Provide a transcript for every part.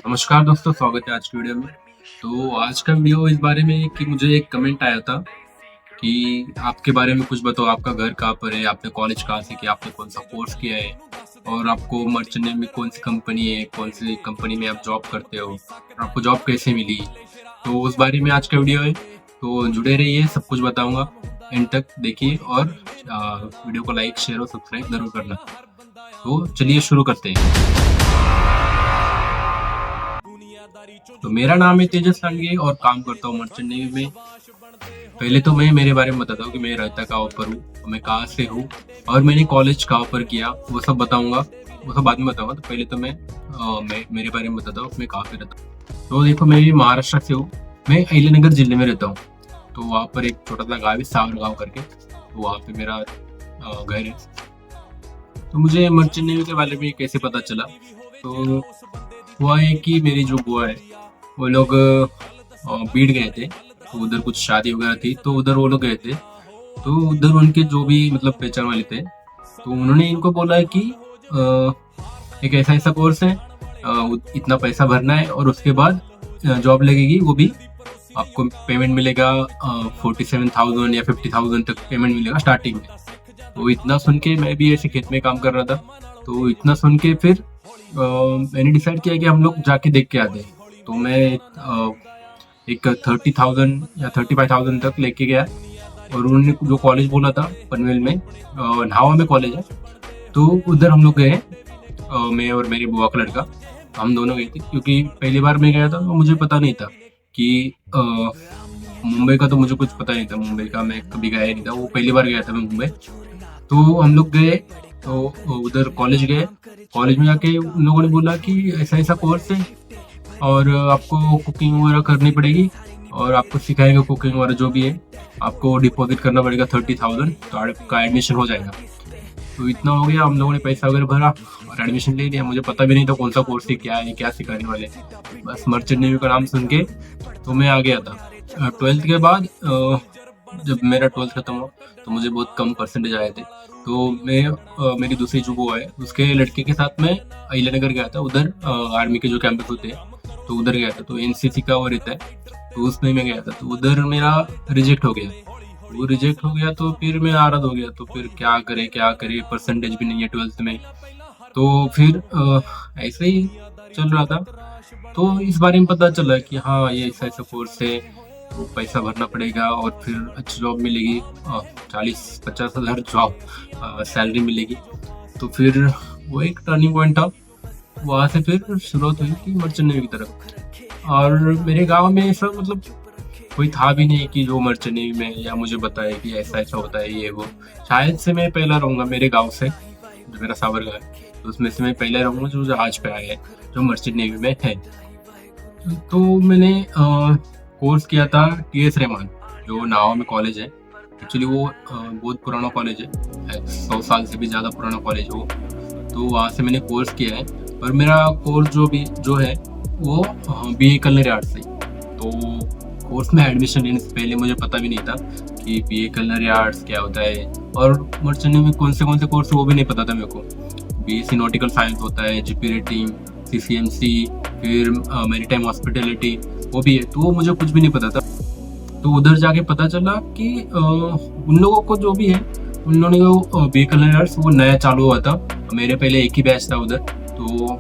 नमस्कार दोस्तों, स्वागत है आज की वीडियो में। तो आज का वीडियो इस बारे में है कि मुझे एक कमेंट आया था कि आपके बारे में कुछ बताओ, आपका घर कहाँ पर है, आपने कॉलेज कहाँ से किया, आपने कौन सा कोर्स किया है और आपको मर्चेंट नेवी में कौन सी कंपनी है, कौन सी कंपनी में आप जॉब करते हो और आपको जॉब कैसे मिली। तो उस बारे में आज का वीडियो है, तो जुड़े रहिए, सब कुछ बताऊंगा। एंड तक देखिए और वीडियो को लाइक, शेयर और सब्सक्राइब जरूर करना। तो चलिए शुरू करते हैं। तो मेरा नाम है तेजस लांडगे और काम करता हूँ मर्चेंट नेवी में। पहले तो मैं मेरे बारे में बताता हूँ कि मैं रहता कहाँ पर हूँ, मैं कहाँ से हूँ और मैंने कॉलेज कहाँ पर किया, वो सब बताऊंगा। वो सब बाद में बताऊंगा। तो पहले तो मैं मेरे बारे में बताता हूँ मैं कहाँ पे रहता हूँ। तो देखो, मैं महाराष्ट्र से हूँ, मैं अहिल्यानगर जिले में रहता हूँ। तो वहाँ पर एक छोटा सा गाँव है, सावर गाँव करके, तो वहाँ पे मेरा घर है। तो मुझे मर्चेंट नेवी के बारे में कैसे पता चला, तो हुआ है कि मेरी जो बुआ है वो लोग बीड़ गए थे। तो उधर कुछ शादी वगैरह थी, तो उधर वो लोग गए थे। तो उधर उनके जो भी मतलब पहचान वाले थे, तो उन्होंने इनको बोला कि एक ऐसा ऐसा कोर्स है, इतना पैसा भरना है और उसके बाद जॉब लगेगी, वो भी आपको पेमेंट मिलेगा 47,000 या 50,000 तक पेमेंट मिलेगा स्टार्टिंग में। तो इतना सुन के मैं भी ऐसे खेत में काम कर रहा था, तो इतना सुन के फिर मैंने डिसाइड किया कि हम लोग जाके देख के आते हैं। तो मैं एक 30,000 या 35,000 तक लेके गया और उन्होंने जो कॉलेज बोला था पनवेल में, न्हावा में कॉलेज है, तो उधर हम लोग गए। मैं और मेरी बुआ का लड़का, हम दोनों गए थे, क्योंकि पहली बार मैं गया था तो मुझे पता नहीं था कि मुंबई का, तो मुझे कुछ पता नहीं था। मुंबई का मैं कभी गया नहीं था, वो पहली बार गया था मैं मुंबई। तो हम लोग गए, तो उधर कॉलेज गए। कॉलेज में जाके उन लोगों ने बोला कि ऐसा ऐसा कोर्स है और आपको कुकिंग वगैरह करनी पड़ेगी और आपको सिखाएंगे कुकिंग वगैरह जो भी है। आपको डिपॉजिट करना पड़ेगा 30,000, तो आपका एडमिशन हो जाएगा। तो इतना हो गया, हम लोगों ने पैसा वगैरह भरा और एडमिशन ले लिया। मुझे पता भी नहीं था कौन सा कोर्स है, क्या है, क्या सिखाने वाले। बस मर्चेंट नेवी का नाम सुन के तो मैं आ गया था। 12th के बाद जब मेरा 12th खत्म हुआ तो मुझे बहुत कम परसेंटेज आए थे। तो मैं मेरी दूसरी जो बुआ है उसके लड़के के साथ मैं अहिल्यानगर गया था। उधर आर्मी के जो कैंपस होते हैं, तो उधर गया था। तो एनसीसी का वो रहता है, तो उसमें मैं गया था। तो उधर मेरा रिजेक्ट हो गया। वो रिजेक्ट हो गया तो फिर मैं नाराज हो गया। तो फिर क्या करे, परसेंटेज भी नहीं है 12th में। तो फिर ऐसे ही चल रहा था। तो इस बारे में पता चला कि हाँ, ये ऐसा ऐसा कोर्स है, तो पैसा भरना पड़ेगा और फिर अच्छी जॉब मिलेगी, 40-50 हज़ार जॉब सैलरी मिलेगी। तो फिर वो एक टर्निंग पॉइंट था। वहाँ से फिर शुरुआत हुई कि मर्चेंट नेवी की तरफ। और मेरे गांव में ऐसा मतलब कोई था भी नहीं कि जो मर्चेंट नेवी में या मुझे बताए कि ऐसा ऐसा होता है ये वो। शायद से मैं पहला रहूँगा मेरे गांव से, जो मेरा सावर गाँव है, तो उसमें से मैं पहले रहूँगा जो जहाज पे आया है, जो मर्चेंट नेवी में है। तो मैंने कोर्स किया था टीएस रहमान, जो नावा में कॉलेज है। एक्चुअली वो बहुत पुराना कॉलेज है, 100 साल से भी ज़्यादा पुराना कॉलेज है वो। तो वहाँ से मैंने कोर्स किया है। और मेरा कोर्स जो है वो बीए कलनरी आर्ट्स है। तो कोर्स में एडमिशन लेने से पहले मुझे पता भी नहीं था कि बीए कलनरी आर्ट्स क्या होता है, और मर्चेंट नेवी में कौन से कोर्स है वो भी नहीं पता था मेरे को। बीएससी नॉटिकल साइंस होता है, जीपी रेटिंग, सीसीएमसी, फिर मैरीटाइम हॉस्पिटैलिटी वो भी है। तो वो मुझे कुछ भी नहीं पता था। तो उधर जाके पता चला कि उन लोगों को जो भी है, उन लोगों ने वो बी कलर्स वो नया चालू हुआ था। मेरे पहले एक ही बैच था उधर, तो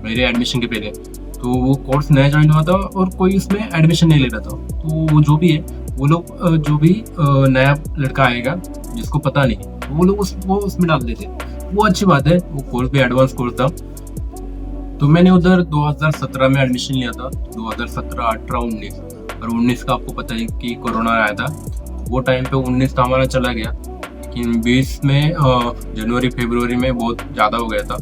मेरे एडमिशन के पहले। तो वो कोर्स नया ज्वाइन हुआ था और कोई उसमें एडमिशन नहीं ले रहा था। तो वो जो भी है, वो लोग जो भी नया लड़का आएगा जिसको पता नहीं, तो वो लोग वो उसमें डाल देते। वो अच्छी बात है, वो कोर्स भी एडवांस कोर्स था। तो मैंने उधर 2017 में एडमिशन लिया था। 2017, 18, 19 और 19 का आपको पता है कि कोरोना आया था। वो टाइम पे 19 तो हमारा चला गया, लेकिन 20 में जनवरी फरवरी में बहुत ज़्यादा हो गया था।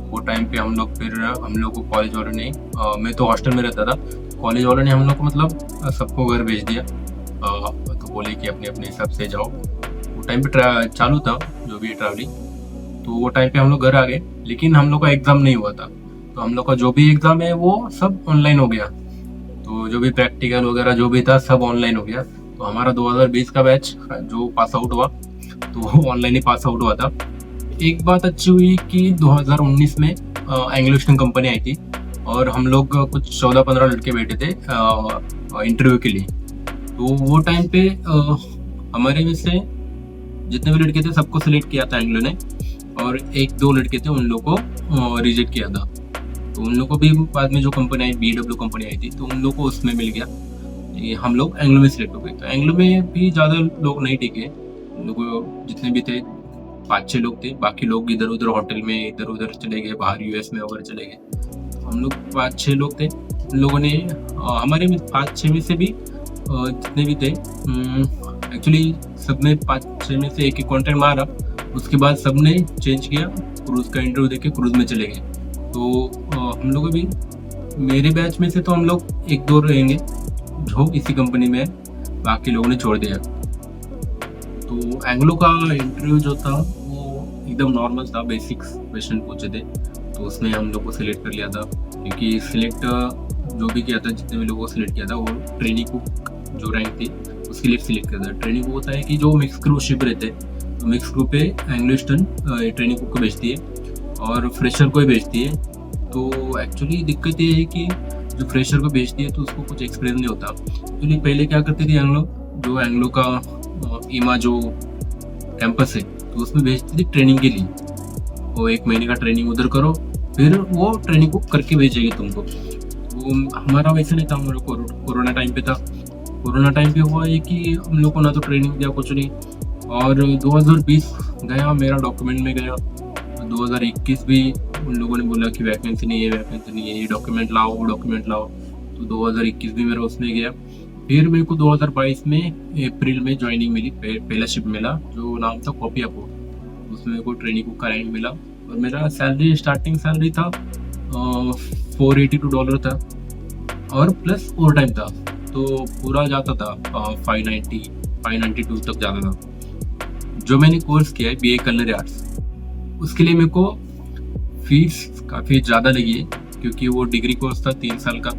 वो टाइम पे हम लोग को कॉलेज वालों ने, मैं तो हॉस्टल में रहता था, कॉलेज वालों ने हम लोग को मतलब सबको घर भेज दिया। तो बोले कि अपने अपने हिसाब से जाओ। वो टाइम पे चालू था जो भी ट्रैवलिंग। तो वो टाइम पे हम लोग घर आ गए, लेकिन हम लोग का एग्ज़ाम नहीं हुआ था। तो हम लोग का जो भी एग्ज़ाम है वो सब ऑनलाइन हो गया। तो जो भी प्रैक्टिकल वगैरह जो भी था सब ऑनलाइन हो गया। तो हमारा 2020 का बैच जो पास आउट हुआ, तो वो ऑनलाइन ही पास आउट हुआ था। एक बात अच्छी हुई कि 2019 में एंग्लो ईस्टर्न कंपनी आई थी, और हम लोग कुछ 14-15 लड़के बैठे थे इंटरव्यू के लिए। तो वो टाइम पे हमारे में से जितने भी लड़के थे सबको सिलेक्ट किया था एंग्लो ने, और 1-2 लड़के थे उन लोगों को रिजेक्ट किया था। तो उन लोगों को भी बाद में जो कंपनी आई, BW कंपनी आई थी, तो उन लोगों को उसमें मिल गया। ये हम लोग एंग्लो में सिलेक्ट हो गए। तो एंग्लो में भी ज़्यादा लोग नहीं टिके, लोग जितने भी थे 5-6 लोग थे, बाकी लोग इधर उधर होटल में इधर उधर चले गए, बाहर US में वगैरह चले गए। हम लोग 5-6 लोग थे। उन लोगों ने हमारे में 5-6 में से भी जितने भी थे एक्चुअली सब ने 5-6 में से एक कॉन्ट्रैक्ट मारा। उसके बाद सब ने चेंज किया, क्रूज़ का इंटरव्यू देके क्रूज़ में चले गए। तो हम लोग भी, मेरे बैच में से तो हम लोग 1-2 रहेंगे जो इसी कंपनी में, बाकी लोगों ने छोड़ दिया। तो एंग्लो का इंटरव्यू जो था वो एकदम नॉर्मल था, बेसिक्स क्वेश्चन पूछे थे, तो उसने हम लोग को सिलेक्ट कर लिया था। क्योंकि सिलेक्ट जो भी किया था, जितने भी लोगों को सिलेक्ट किया था, वो ट्रेनिंग कुक जो रैंक थी उसके लिए सिलेक्ट किया था। ट्रेनिंग कुक होता है कि जो मिक्स क्रू शिप रहते हैं, तो मिक्स क्रू पे एंग्लो ईस्टर्न ट्रेनिंग कुक को भेजती है और फ्रेशर को ही भेजती है। तो एक्चुअली दिक्कत ये है कि जो फ्रेशर को भेजती है तो उसको कुछ एक्सपीरियंस नहीं होता। एक्चुअली पहले क्या करती थी एंग्लो, जो एंग्लो का ईमा जो कैंपस है, तो उसमें भेजती थी ट्रेनिंग के लिए। वो 1 महीने का ट्रेनिंग उधर करो, फिर वो ट्रेनिंग को करके भेजेगी तुमको। वो हमारा वैसे नहीं था, हमारा कोरोना टाइम पे था। कोरोना टाइम पे हुआ है कि हम लोग को ना तो ट्रेनिंग दिया, कुछ नहीं। और 2020 गया, मेरा डॉक्यूमेंट में गया। 2021 भी उन लोगों ने बोला कि वैकेंसी नहीं है, वैकेंसी नहीं है, ये डॉक्यूमेंट लाओ, वो डॉक्यूमेंट लाओ। तो 2021 भी मेरा उसमें गया। फिर मेरे को 2022 में अप्रैल में ज्वाइनिंग मिली, पहला शिप मिला जो नाम था कॉपियापो। उसमें मेरे को ट्रेनिंग का रैंक मिला और मेरा सैलरी, स्टार्टिंग सैलरी था $482 था, और प्लस ओवर टाइम था, तो पूरा जाता था 592 तक जाता था। जो मैंने कोर्स किया है BA कलनरी आर्ट्स, उसके लिए मेरे को फीस काफ़ी ज़्यादा लगी है, क्योंकि वो डिग्री कोर्स था 3 साल का।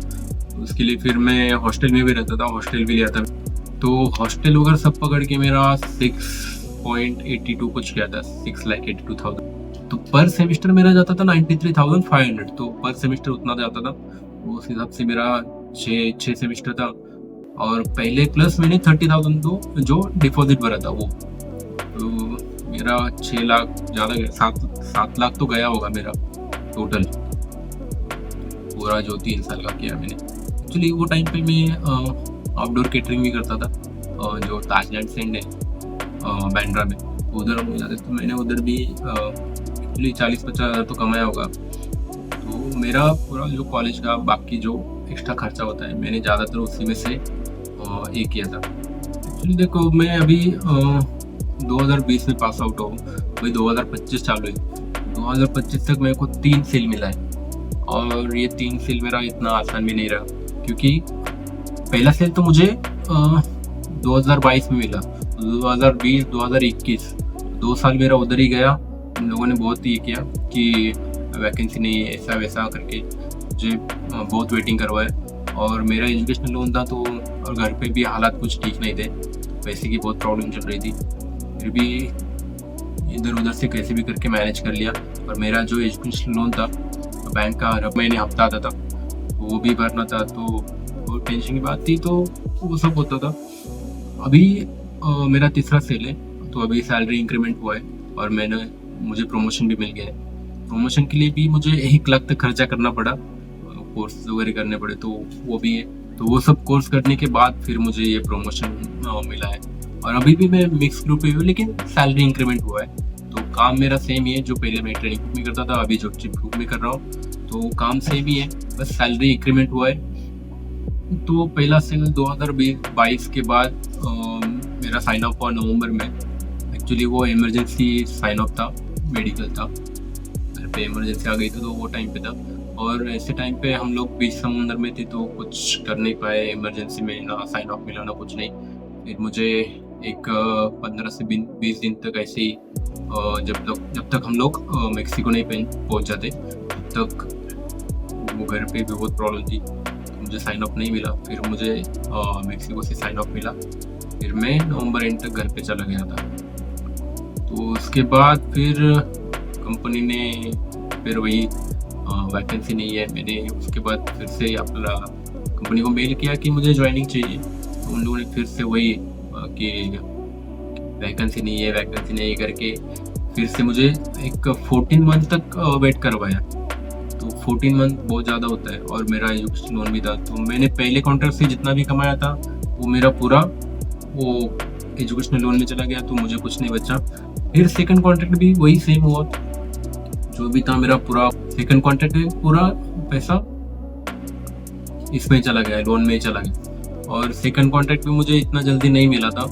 उसके लिए फिर मैं हॉस्टल में भी रहता था, हॉस्टल भी लिया था। तो हॉस्टल वगैरह सब पकड़ के मेरा 6.82 कुछ गया था, 6,82,000। तो पर सेमिस्टर मेरा जाता था 93,500, तो पर सेमिस्टर उतना जाता था। उस हिसाब से मेरा 6 सेमिस्टर था। और पहले प्लस मैंने 30,000 तो जो डिपॉजिट भरा था वो, तो मेरा 6 लाख ज़्यादा गया, 7 लाख तो गया होगा मेरा टोटल, पूरा जो 3 साल का किया मैंने। एक्चुअली वो टाइम पे मैं आउटडोर केटरिंग भी करता था, जो ताजलैंड सेंड है बांद्रा में, उधर हो जाते, तो मैंने उधर भी एक्चुअली 40-50 हज़ार तो कमाया होगा। तो मेरा पूरा जो कॉलेज का बाकी जो एक्स्ट्रा खर्चा होता है, मैंने ज़्यादातर उसी में से ये किया था। एक्चुअली देखो, मैं अभी 2020 में पास आउट हूँ, अभी 2025 चालू है। 2025 तक मेरे को 3 सेल मिला है, और ये 3 सेल मेरा इतना आसान भी नहीं रहा, क्योंकि पहला सेल तो मुझे 2022 में मिला। 2020, 2021 2 साल मेरा उधर ही गया। उन लोगों ने बहुत ये किया कि वैकेंसी नहीं है, ऐसा वैसा करके मुझे बहुत वेटिंग करवाए। और मेरा एजुकेशनल लोन था, तो और घर पे भी हालात कुछ ठीक नहीं थे, पैसे की बहुत प्रॉब्लम चल रही थी। फिर भी इधर उधर से कैसे भी करके मैनेज कर लिया। और मेरा जो एजुकेशनल लोन था, तो बैंक का हर महीने हफ्ता आता था, वो भी भरना था, तो वो टेंशन की बात थी, तो वो सब होता था। अभी मेरा तीसरा सेल है, तो अभी सैलरी इंक्रीमेंट हुआ है और मुझे प्रमोशन भी मिल गया है। प्रमोशन के लिए भी मुझे 1 लाख तक खर्चा करना पड़ा, कोर्स वगैरह करने पड़े, तो वो भी है। तो वो सब कोर्स करने के बाद फिर मुझे ये प्रमोशन मिला है। और अभी भी मैं मिक्स ग्रुप पे हूँ, लेकिन सैलरी इंक्रीमेंट हुआ है। तो काम मेरा सेम ही है, जो पहले मैं ट्रेनिंग ग्रुप में करता था, अभी जो चिप ग्रुप में कर रहा हूँ, तो काम सेम ही है, बस सैलरी इंक्रीमेंट हुआ है। तो पहला सेल 2022 के बाद मेरा साइन अप हुआ नवंबर में। एक्चुअली वो इमरजेंसी साइन अप था, मेडिकल था, घर पे इमरजेंसी आ गई थी, तो वो टाइम पे था। और ऐसे टाइम पे हम लोग बीच समुंदर में थे, तो कुछ कर नहीं पाए इमरजेंसी में, ना साइन ऑफ मिला ना कुछ नहीं। फिर मुझे एक 15 से 20 दिन तक ऐसे ही जब तक हम लोग मेक्सिको नहीं पहुंच जाते, तब तक वो घर पे भी बहुत प्रॉब्लम थी, तो मुझे साइन ऑफ नहीं मिला। फिर मुझे मेक्सिको से साइन ऑफ मिला, फिर मैं नवंबर एंड तक घर पे चला गया था। तो उसके बाद फिर कंपनी ने फिर वही वैकेंसी नहीं है। मैंने उसके बाद फिर से अपना कंपनी को मेल किया कि मुझे ज्वाइनिंग चाहिए, तो उन लोगों ने फिर से वही कि वैकेंसी नहीं है, वैकेंसी नहीं करके फिर से मुझे एक 14 मंथ तक वेट करवाया। तो 14 मंथ बहुत ज़्यादा होता है और मेरा एजुकेशन लोन भी था, तो मैंने पहले कॉन्ट्रैक्ट से जितना भी कमाया था वो मेरा पूरा वो एजुकेशनल लोन में चला गया, तो मुझे कुछ नहीं बचा। फिर सेकंड कॉन्ट्रैक्ट भी वही सेम हुआ, जो भी था मेरा पूरा सेकंड कॉन्ट्रैक्ट में पूरा पैसा इसमें चला गया, लोन में ही चला गया। और सेकंड कॉन्ट्रैक्ट भी मुझे इतना जल्दी नहीं मिला था,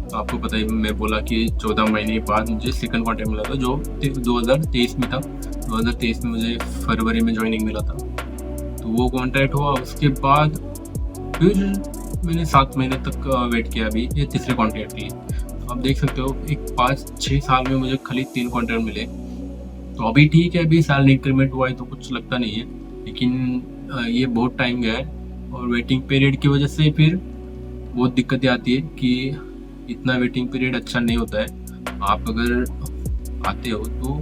तो आपको पता ही, मैं बोला कि 14 महीने बाद मुझे सेकंड कॉन्ट्रैक्ट मिला था, जो 2023 में था। 2023 में मुझे फरवरी में ज्वाइनिंग मिला था, तो वो कॉन्ट्रैक्ट हुआ। उसके बाद फिर मैंने 7 महीने तक वेट किया अभी ये तीसरे कॉन्ट्रैक्ट के लिए। आप देख सकते हो एक 5-6 साल में मुझे खाली 3 कॉन्ट्रैक्ट मिले। तो अभी ठीक है, अभी सैलरी इंक्रीमेंट हुआ है तो कुछ लगता नहीं है, लेकिन ये बहुत टाइम गया है और वेटिंग पीरियड की वजह से फिर बहुत दिक्कतें आती है कि इतना वेटिंग पीरियड अच्छा नहीं होता है। आप अगर आते हो तो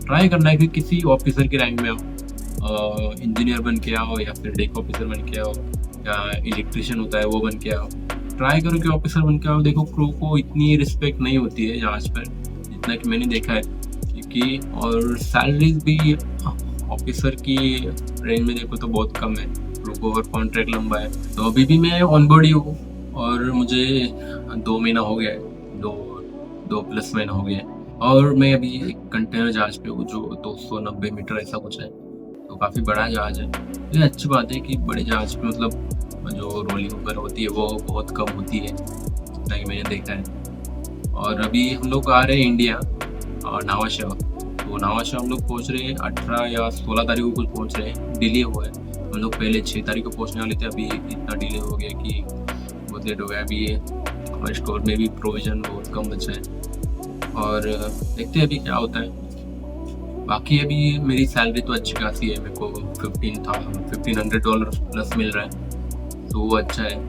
ट्राई करना है कि किसी ऑफिसर के रैंक में आओ, इंजीनियर बन के आओ या फिर डेक ऑफिसर बन के आओ या इलेक्ट्रिशियन होता है वो बन के आओ। ट्राई करो कि ऑफिसर बन के आओ। देखो क्रू को इतनी रिस्पेक्ट नहीं होती है जहाज पर जितना कि मैंने देखा है, क्योंकि और सैलरीज भी ऑफिसर की रेंज में देखो तो बहुत कम है, क्रू को और कॉन्ट्रैक्ट लंबा है। तो अभी भी मैं ऑन बोर्ड ही हूँ और मुझे 2 महीना हो गया है, 2+ महीना हो गया है, और मैं अभी एक कंटेनर जहाज पे हूँ जो 290 मीटर ऐसा कुछ है, तो काफ़ी बड़ा जहाज है। ये अच्छी बात है कि बड़े जहाज पे मतलब जो रोलिंग वगैरह होती है वो बहुत कम होती है, जितना कि मैंने देखा है। और अभी हम लोग आ रहे हैं इंडिया नावाशा, तो नावाशा हम लोग पहुँच रहे हैं 18 या 16 तारीख को कुछ पहुँच रहे हैं। डिले हुआ है, हम लोग पहले 6 तारीख को पहुँचने वाले थे, अभी इतना डिले हो गया कि बहुत लेट हो गया। अभी हमारे स्टोर में भी प्रोविज़न बहुत कम बचा है और देखते हैं अभी क्या होता है। बाकी अभी मेरी सैलरी तो अच्छी खासी है, मेरे को $1,500 प्लस मिल रहा है, तो वो अच्छा है।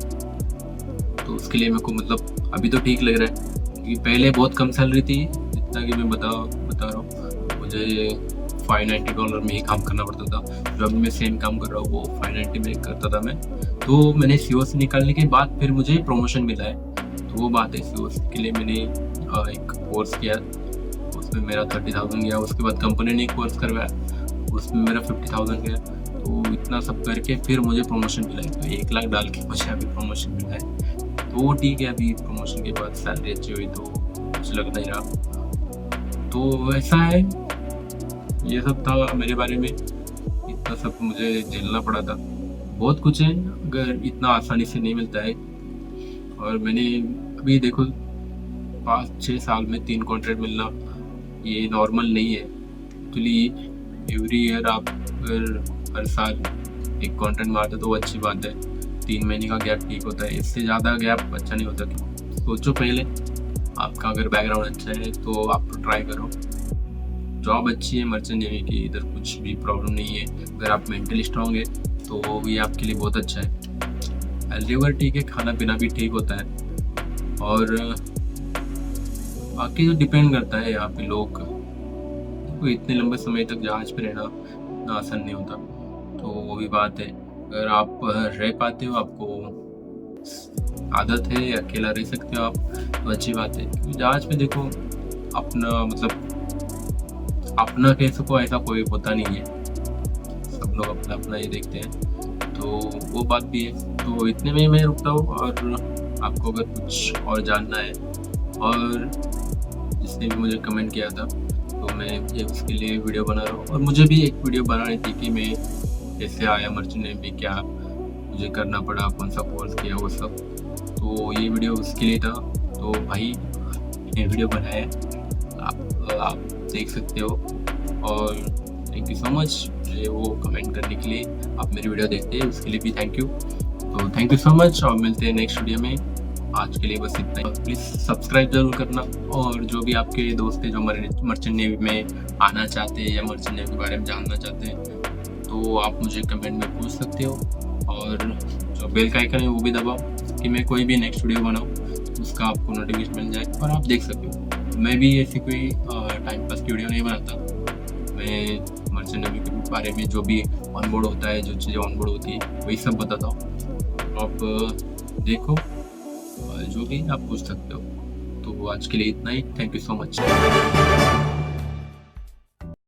तो उसके लिए मेरे को मतलब अभी तो ठीक लग रहा है, क्योंकि पहले बहुत कम सैलरी थी, जितना कि मैं बता रहा हूँ। मुझे $590 में ही काम करना पड़ता था, जो अभी मैं सेम काम कर रहा हूँ वो 590 में करता था मैं। तो मैंने COC निकालने के बाद फिर मुझे प्रमोशन मिला है, तो वो बात है। COC के लिए मैंने एक कोर्स किया, उसमें मेरा 30,000 गया। उसके बाद कंपनी ने एक कोर्स करवाया, उसमें मेरा 50,000 गया। तो इतना सब करके फिर मुझे प्रमोशन मिला है, तो 1 लाख डाल के मुझे अभी प्रमोशन मिला है, तो वो ठीक है। अभी प्रमोशन के बाद सैलरी अच्छी हुई तो कुछ लग नहीं रहा। तो ऐसा है, ये सब था मेरे बारे में। इतना सब मुझे झेलना पड़ा था, बहुत कुछ है, अगर इतना आसानी से नहीं मिलता है। और मैंने अभी देखो 5-6 साल में 3 कॉन्ट्रैक्ट मिलना ये नॉर्मल नहीं है। एक्चुअली एवरी ईयर आप अगर हर साल एक कॉन्ट्रैक्ट मारते तो वो अच्छी बात है। 3 महीने का गैप ठीक होता है, इससे ज़्यादा गैप अच्छा नहीं होता। सोचो पहले, आपका अगर बैकग्राउंड अच्छा है तो आप ट्राई करो। जॉब अच्छी है मर्चेंट नेवी की, इधर कुछ भी प्रॉब्लम नहीं है। अगर आप मेंटली स्ट्रांग है तो ये आपके लिए बहुत अच्छा है। सैलरी वगैरह ठीक है, खाना पीना भी ठीक होता है, और बाकी तो डिपेंड करता है यहाँ पे लोग तो इतने लंबे समय तक जहाज पे रहना इतना आसान नहीं होता, तो वो भी बात है। अगर आप रह पाते हो, आपको आदत है, अकेला रह सकते हो आप, तो अच्छी बात है। क्योंकि जहाज पे देखो अपना मतलब अपना कह सको ऐसा कोई होता नहीं है, सब लोग अपना अपना ही देखते हैं, तो वो बात भी है। तो इतने में मैं रुकता हूँ, और आपको अगर कुछ और जानना है, और जिसने भी मुझे कमेंट किया था तो मैं ये उसके लिए वीडियो बना रहा हूँ। और मुझे भी एक वीडियो बनानी थी कि मैं कैसे आया मर्चेंट नेवी, क्या मुझे करना पड़ा, कौन सा कोर्स किया, वो सब। तो ये वीडियो उसके लिए था, तो भाई ये वीडियो बनाया, आप देख सकते हो। और थैंक यू सो मच मुझे वो कमेंट करने के लिए, आप मेरी वीडियो देखते हैं उसके लिए भी थैंक यू। तो थैंक यू सो मच, और मिलते हैं नेक्स्ट वीडियो में। आज के लिए बस इतना ही। प्लीज़ सब्सक्राइब जरूर करना, और जो भी आपके दोस्त हैं जो मर्चेंट नेवी में आना चाहते हैं या मर्चेंट नेवी के बारे में जानना चाहते हैं, तो आप मुझे कमेंट में पूछ सकते हो। और जो बेल का आइकन है वो भी दबाओ कि मैं कोई भी नेक्स्ट वीडियो बनाऊँ उसका आपको नोटिफिकेशन मिल जाए और आप देख सकते हो। मैं भी ऐसी कोई टाइम पास की वीडियो नहीं बनाता, मैं मर्चेंट नेवी बारे में, जो भी ऑनबोर्ड होता है, जो चीज़ें ऑनबोर्ड होती है, वही सब बताता हूँ। आप देखो, जो भी आप पूछ सकते हो। तो आज के लिए इतना ही। Thank you so much.